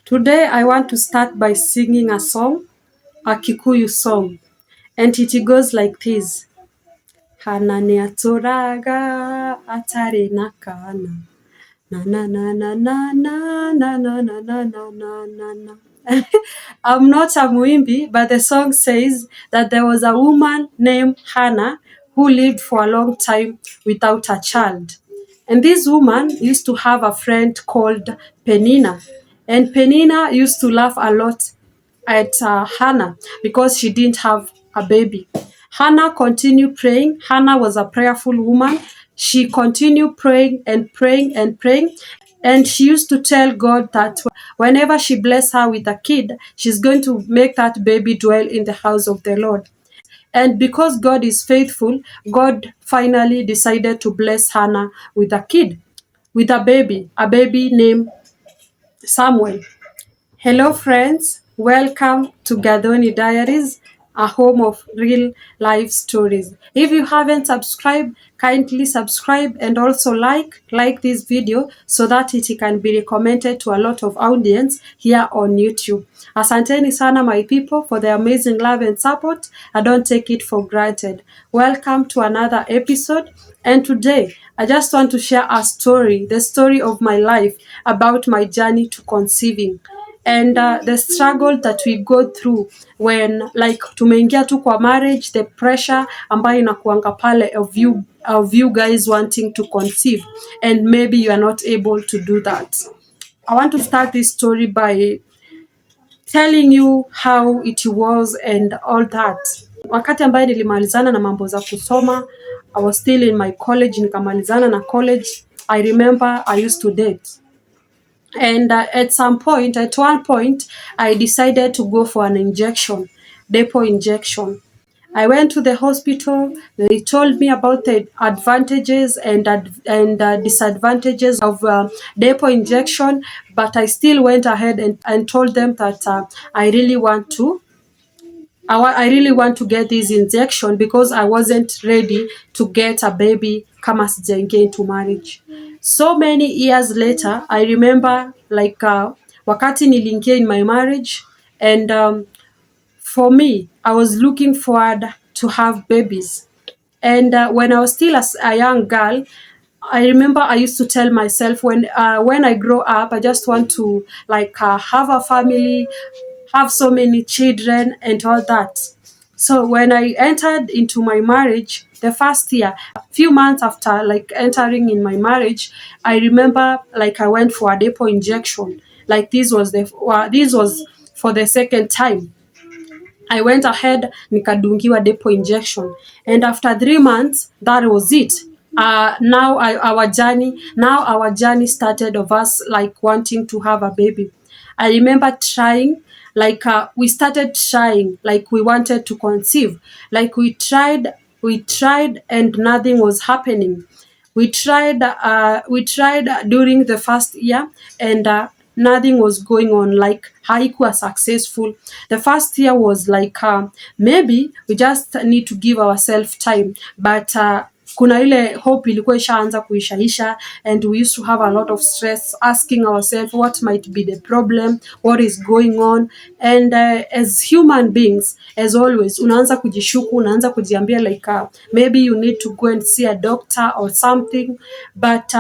Today I want to start by singing a song, a Kikuyu song, and it goes like this. Hana neatoraga atare nakana. Na na na na na na na na na na na na na. I'm not a muimbi, but the song says that there was a woman named Hannah who lived for a long time without a child. And this woman used to have a friend called Penina. And Penina used to laugh a lot at Hannah because she didn't have a baby. Hannah continued praying. Hannah was a prayerful woman. She continued praying and praying and praying. And she used to tell God that whenever she bless her with a kid, she's going to make that baby dwell in the house of the Lord. And because God is faithful, God finally decided to bless Hannah with a kid, with a baby named Samuel. Hello, friends. Welcome to Gadoni Diaries, a home of real life stories. If you haven't subscribed, kindly subscribe and also like this video so that it can be recommended to a lot of audience here on YouTube. Asanteni sana, my people, for the amazing love and support. I don't take it for granted. Welcome to another episode. And today, I just want to share a story, the story of my life about my journey to conceiving. And the struggle that we go through when like tumeingia tu kwa marriage, the pressure ambayo inakuanga pale of you guys wanting to conceive and maybe you are not able to do that. I want to start this story by telling you how it was and all that. Wakati ambaye nilimalizana na mambo za kusoma, I was still in my college, nikamalizana na college. I remember I used to date. And at one point, I decided to go for an injection, Depo injection. I went to the hospital. They told me about the advantages and disadvantages of Depo injection, but I still went ahead and told them that I really want to get this injection because I wasn't ready to get a baby kama sijaingia into marriage. So many years later, I remember like wakati niliingia in my marriage and for me, I was looking forward to have babies. And when I was still a young girl, I remember I used to tell myself when I grow up, I just want to like have a family, have so many children and all that. So when I entered into my marriage, the first year, a few months after like entering in my marriage, I remember like I went for a Depo injection. Like this was for the second time. I went ahead nikadungiwa Depo injection, and after 3 months, that was it. Now our journey started of us like wanting to have a baby. I remember trying, like we started trying, like we wanted to conceive, like we tried, and nothing was happening. We tried during the first year, and nothing was going on, like haikuwa successful. The first year was like maybe we just need to give ourselves time, but kuna ile hope ilikuwa ishaanza kuishaisha, and we used to have a lot of stress asking ourselves what might be the problem, what is going on. And as human beings, as always, unaanza kujishuku, unaanza kujiambia like maybe you need to go and see a doctor or something. But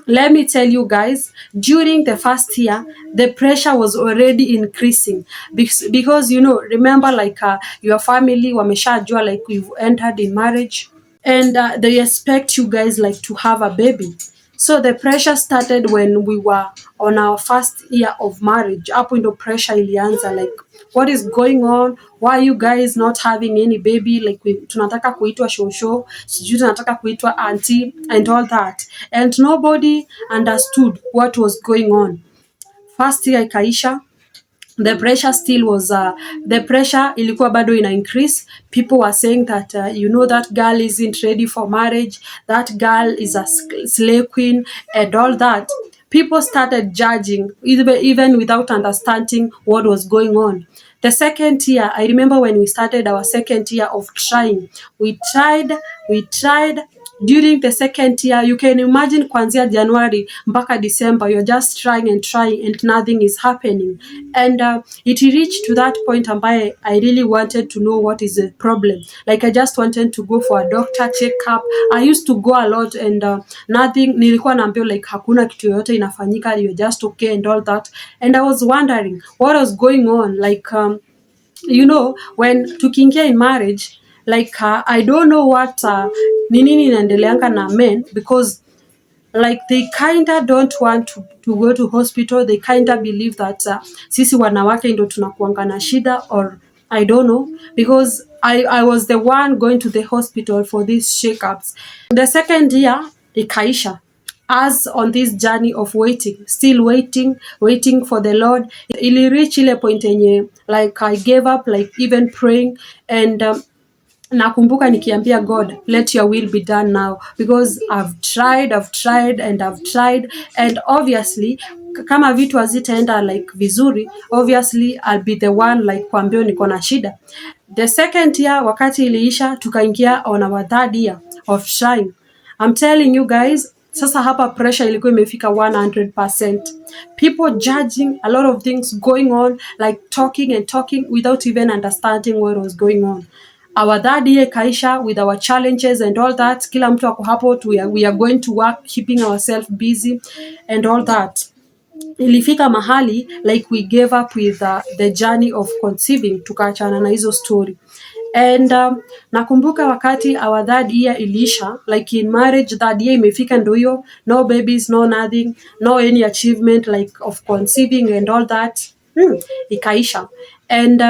let me tell you guys, during the first year, the pressure was already increasing because remember like your family wameshajua like we've entered in marriage, and they expect you guys like to have a baby. So the pressure started when we were on our first year of marriage. Hapo ndo pressure ilianza, like what is going on, why you guys not having any baby, like tunataka kuitwa shosho, sijui tunataka kuitwa auntie and all that, and nobody understood what was going on. First year ikaisha, the pressure still was the pressure ilikuwa bado ina increase. People were saying that that girl isn't ready for marriage, that girl is a slay queen and all that. People started judging even without understanding what was going on. The second year, I remember when we started our second year of trying, we tried, during the second year, you can imagine kuanzia January mpaka December, you're just trying and nothing is happening. And it reached to that point ambaye I really wanted to know what is the problem. Like I just wanted to go for a doctor checkup. I used to go a lot and nothing, nilikuwa naambiwa like hakuna kitu yoyote inafanyika, you're just okay and all that. And I was wondering what was going on. Like when tukiingia in marriage, like I don't know what ni nini inaendeleanga na men, because like they kinda don't want to go to hospital. They kinda believe that sisi wanawake ndo tunakuanga na shida, or I don't know, because I was the one going to the hospital for these shakeups. The second year ikaisha, as on this journey of waiting, still waiting for the Lord. Ili reach ile point enye like I gave up, like even praying. And nakumbuka nikiambia God, let your will be done now, because I've tried and obviously kama vitu hazitaenda like vizuri, obviously I'll be the one like kuambia niko na shida. The second year wakati iliisha, tukaingia on our third year of trying. I'm telling you guys, sasa hapa pressure ilikuwa imefika 100%. People judging, a lot of things going on, like talking without even understanding what was going on. Our third year kaisha with our challenges and all that. Kila mtu ako hapo, we are going to work, keeping ourselves busy and all that. Ilifika mahali like we gave up with the journey of conceiving, tukaachana na hizo story. And nakumbuka wakati our third year ilisha, like in marriage third year imefika, ndo hiyo, no babies, no nothing, no any achievement like of conceiving and all that. Ikaisha. And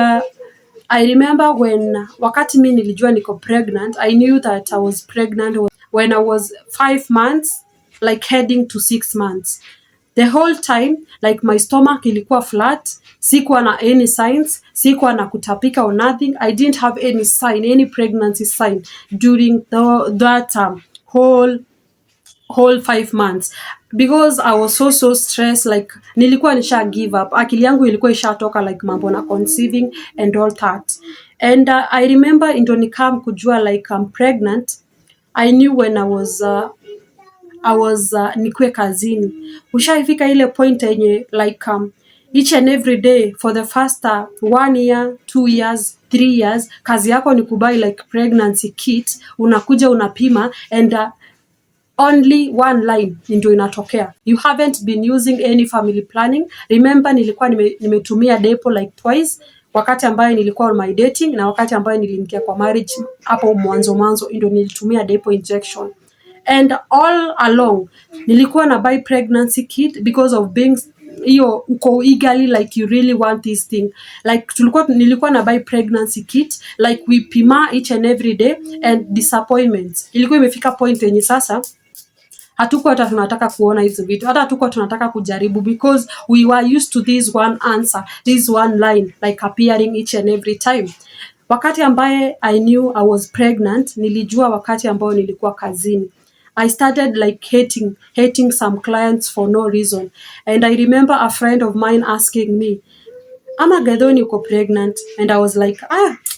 I remember when wakati mi nilijua niko pregnant, I knew that I was pregnant when I was 5 months, like heading to 6 months. The whole time like my stomach ilikuwa flat, sikuwa na any signs, sikuwa na kutapika or nothing. I didn't have any sign, any pregnancy sign during that whole 5 months, because I was so stressed. Like nilikuwa nisha give up, akili yangu ilikuwa ishatoka like mambo na conceiving and all that. And I remember ndo nikam kujua like I'm pregnant. I knew when I was nikwe kazini. Ushaifika ile point yenye like each and every day for the first 1 year, 2 years, 3 years, kazi yako ni kubuy like pregnancy kit, unakuja unapima and only one line ndio inatokea. You haven't been using any family planning. Remember nilikuwa nimetumia Depo like twice, wakati ambayo nilikuwa on my dating na wakati ambayo niliingia kwa marriage hapo mwanzo ndio nilitumia Depo injection. And all along nilikuwa na buy pregnancy kit because of being hiyo uko eagerly like you really want this thing. Like nilikuwa na buy pregnancy kit like we pima each and every day, and disappointments ilikuwa imefika point yenye sasa hatukuwa hata tunataka kuona hizo vitu, hata hatukuwa tunataka kujaribu, because we were used to this one answer, this one line like appearing each and every time. Wakati ambaye I knew I was pregnant, nilijua wakati ambao nilikuwa kazini. I started like hating some clients for no reason. And I remember a friend of mine asking me, ama Gadhoni uko pregnant? And I was like,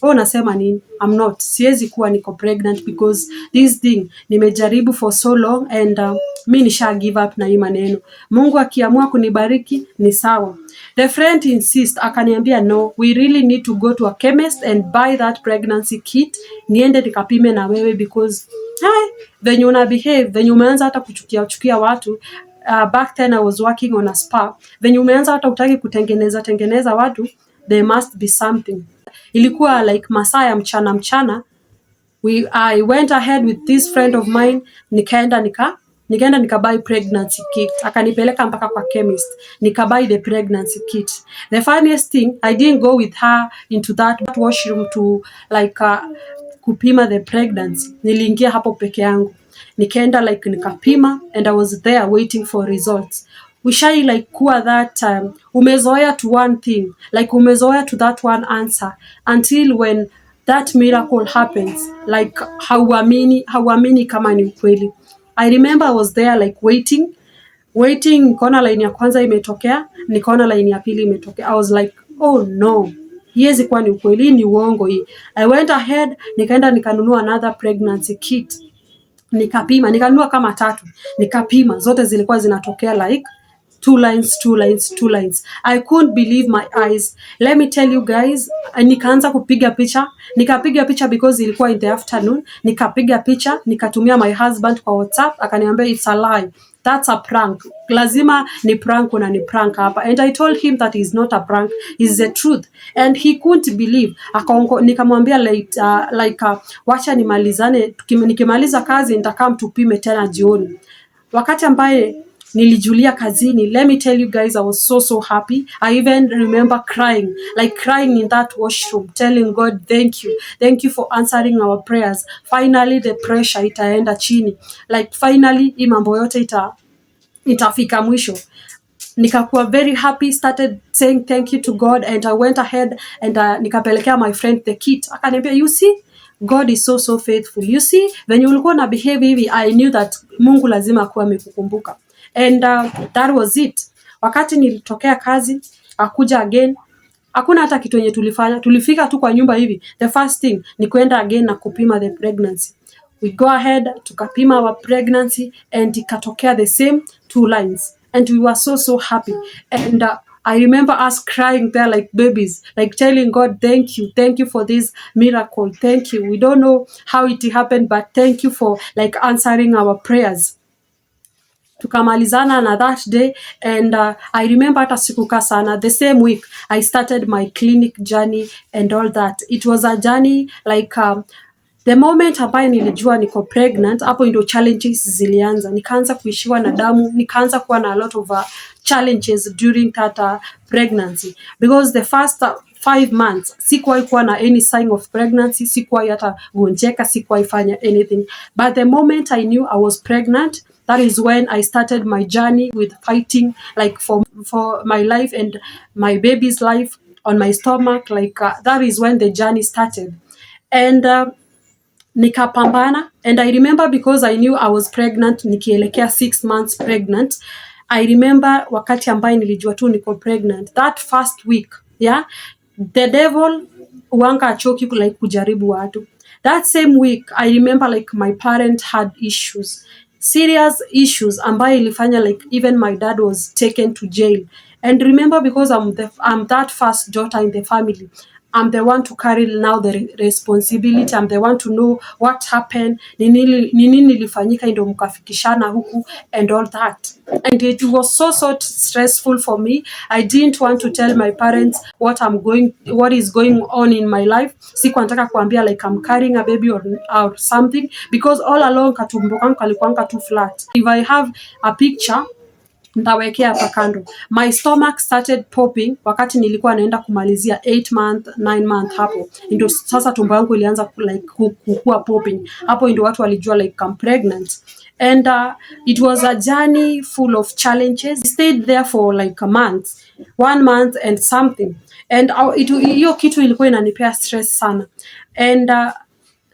nasema nini? I'm not. Siwezi kuwa niko pregnant because this thing nimejaribu for so long and mi nisha give up na hii maneno. Mungu akiamua kunibariki ni sawa. The friend insist, akaniambia no, we really need to go to a chemist and buy that pregnancy kit. Niende nikapime na wewe because venye una behave, venye umeanza hata kuchukia watu. Back then I was working on a spa. Venye umeanza hata utaki kutengeneza watu, there must be something. Ilikuwa like masaa ya mchana. I went ahead with this friend of mine, nikaenda nikabuy pregnancy kit. Akanipeleka mpaka kwa chemist, nikabuy the pregnancy kit. The funniest thing, I didn't go with her into that washroom to like kupima the pregnancy. Niliingia hapo peke yangu. Nikaenda like nikapima and I was there waiting for results. Ushai like kuwa that umezoea to one thing, like umezoea to that one answer until when that miracle happens, like hauamini kama ni ukweli. I remember I was there like waiting, nikaona line ya kwanza imetokea, nikaona line ya pili imetokea. I was like, oh no, hiezi kuwa ni ukweli, ni uongo hii. I went ahead, nikaenda nikanunua another pregnancy kit. nikapima, nikanunua kama 3, nikapima, zote zilikuwa zinatokea like 2 lines, 2 lines, 2 lines. I couldn't believe my eyes. Let me tell you guys, nikaanza kupiga picha. Nikapiga picha because ilikuwa in the afternoon. Nikapiga picha, nikatumia my husband kwa WhatsApp, akaniambia it's a lie. That's a prank. Lazima ni prank, una ni prank hapa. And I told him that is not a prank, is the truth. And he couldn't believe. Nikamwambia wacha nimalizane, nikimaliza kazi nitakaa mtupime tena jioni. Wakati ambaye nilijulia kazini, let me tell you guys, I was so happy. I even remember crying in that washroom, telling God thank you for answering our prayers. Finally the pressure itaenda chini, like finally hii mambo yote itafika mwisho. Nikakuwa very happy, started saying thank you to God, and I went ahead and nikapelekea my friend the kit. Akaniambia, you see, God is so faithful. You see, when you ulikuwa na behave hivi, I knew that Mungu lazima akuwa amekukumbuka. And that was it. Wakati nilitokea kazi, akuja again, hakuna hata kitu yenye tulifanya. Tulifika tu kwa nyumba hivi, the first thing ni kwenda again na kupima the pregnancy. We go ahead, tukapima our pregnancy, and ikatokea the same 2 lines. And we were so happy. And I remember us crying there like babies, like telling God, thank you for this miracle. Thank you. We don't know how it happened, but thank you for like answering our prayers. Tukamalizana na that day, and I remember hata sikukaa sana. The same week I started my clinic journey and all that. It was a journey like the moment ambayo nilijua niko pregnant, hapo ndio challenges zilianza. Nikaanza kuishiwa na damu, nikaanza kuwa na a lot of challenges during that pregnancy, because the first 5 months sikuwahi kuwa na any sign of pregnancy, sikuwahi hata gonjeka, sikuwahi fanya anything. But the moment I knew I was pregnant, that is when I started my journey with fighting like for my life and my baby's life on my stomach. Like that is when the journey started. And nikapambana, and I remember because I knew I was pregnant, nikielekea 6 months pregnant. I remember wakati ambaye nilijua tu niko pregnant, that first week, yeah, the devil wanga achoki like kujaribu watu. That same week I remember like my parent had issues, serious issues ambaye ilifanya like even my dad was taken to jail. And remember, because I'm that first daughter in the family, I'm the one to carry now the responsibility. I'm the one to know what happened, nini nilifanyika ndio mkafikishana huku and all that. And it was so stressful for me. I didn't want to tell my parents what is going on in my life. Sikuwa nataka kuambia like I'm carrying a baby or something, because all along katumbo kangu kalikuwa too flat. If I have a picture, ntawekea hapa kando. My stomach started popping wakati nilikuwa naenda kumalizia 8 month 9 month, hapo ndio sasa tumbo yangu ilianza like kukua popping. Hapo ndio watu walijua like I'm pregnant. And it was a journey full of challenges. I stayed there for like a month, 1 month and something. And hiyo kitu ilikuwa inanipea stress sana. And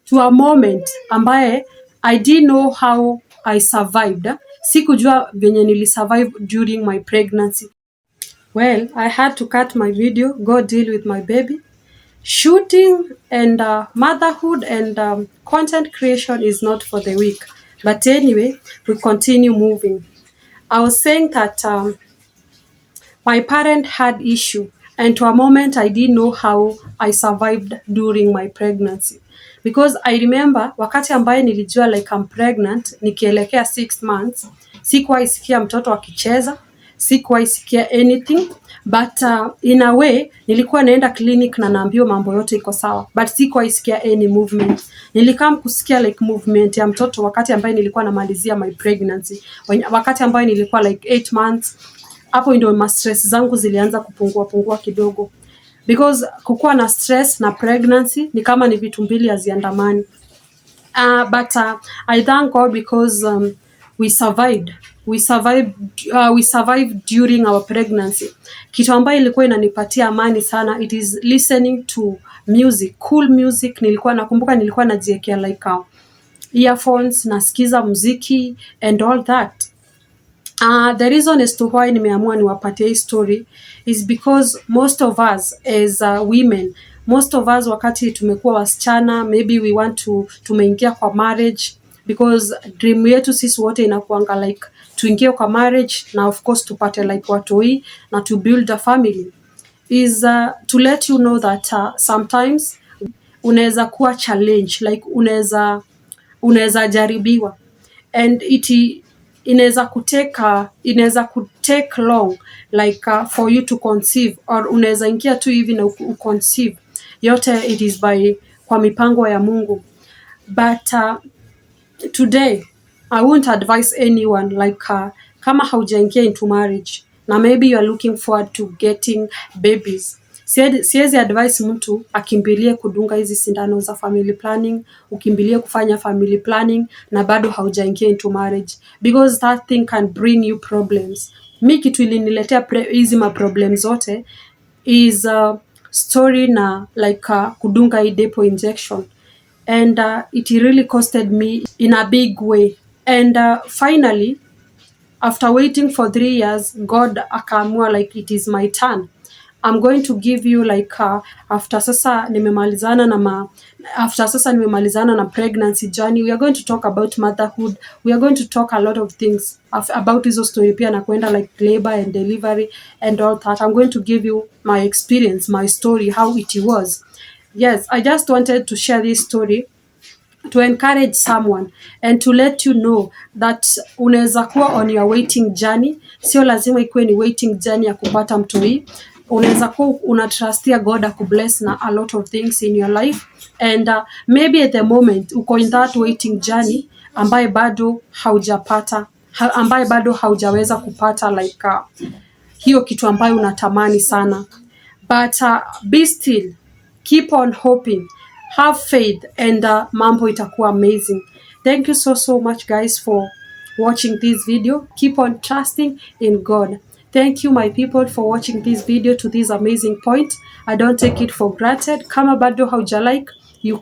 to a moment ambaye I didn't know how I survived. Sikujua venye nilisurvive during my pregnancy. Well, I had to cut my video, go deal with my baby. Shooting and motherhood and content creation is not for the weak. But anyway, we continue moving. I was saying that my parent had issue, and to a moment I didn't know how I survived during my pregnancy. Because I remember wakati ambaye nilijua like I'm pregnant, nikielekea 6 months, sikuwahi sikia mtoto akicheza, sikuwahi sikia anything. But in a way, nilikuwa naenda clinic na naambiwa mambo yote iko sawa, but sikuwahi sikia any movement. Nilikam kusikia like movement ya mtoto wakati ambaye nilikuwa namalizia my pregnancy, wakati ambaye nilikuwa like 8 months. Hapo ndio ma stress zangu zilianza kupungua kidogo, because kukuwa na stress na pregnancy ni kama ni vitu mbili haziandamani. But I thank God because we survived during our pregnancy. Kitu ambayo ilikuwa inanipatia amani sana, it is listening to music, cool music. Nakumbuka nilikuwa najiwekea like earphones, nasikiza muziki and all that. The reason as to why nimeamua niwapatie hii story is because most of us as women, most of us wakati tumekuwa wasichana, maybe we want to tumeingia kwa marriage, because dream yetu sisi wote inakuanga like tuingie kwa marriage na of course tupate like watoi na to build a family, is to let you know that sometimes unaweza kuwa challenge, like unaweza jaribiwa and inaweza kutake long like for you to conceive, or unaweza ingia tu hivi na uconceive. Yote it is by kwa mipango ya Mungu. But today I won't advise anyone like kama haujaingia into marriage na maybe you are looking forward to getting babies, siwezi advise mtu akimbilie kudunga hizi sindano za family planning, ukimbilie kufanya family planning na bado haujaingia into marriage, because that thing can bring you problems. Mi kitu iliniletea hizi maproblem zote is story na like kudunga hii Depo injection, and it really costed me in a big way. And finally, after waiting for 3 years, God akaamua like it is my turn. I'm going to give you like after sasa nimemalizana na pregnancy journey, we are going to talk about motherhood, we are going to talk a lot of things about hizo story pia na kwenda like labor and delivery and all that. I'm going to give you my experience, my story, how it was. Yes, I just wanted to share this story to encourage someone and to let you know that unaweza kuwa on your waiting journey. Sio lazima ikuwe ni waiting journey ya kupata mtoi. Unaweza kuwa unatrustia God akubless na a lot of things in your life, and maybe at the moment uko in that waiting journey ambaye bado haujapata, ambaye bado haujaweza kupata like hiyo kitu ambayo unatamani sana. But be still, keep on hoping, have faith, and mambo itakuwa amazing. Thank you so much guys for watching this video. Keep on trusting in God. Thank you my people for watching this video to this amazing point. I don't take it for granted. Kama bado hauja like, you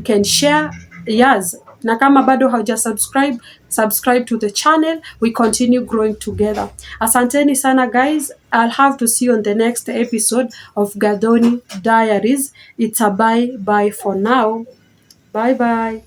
can share. Yes, na kama bado hauja subscribe to the channel. We continue growing together. Asanteni sana guys. I'll have to see you on the next episode of Gathoni Diaries. It's a bye for now. Bye.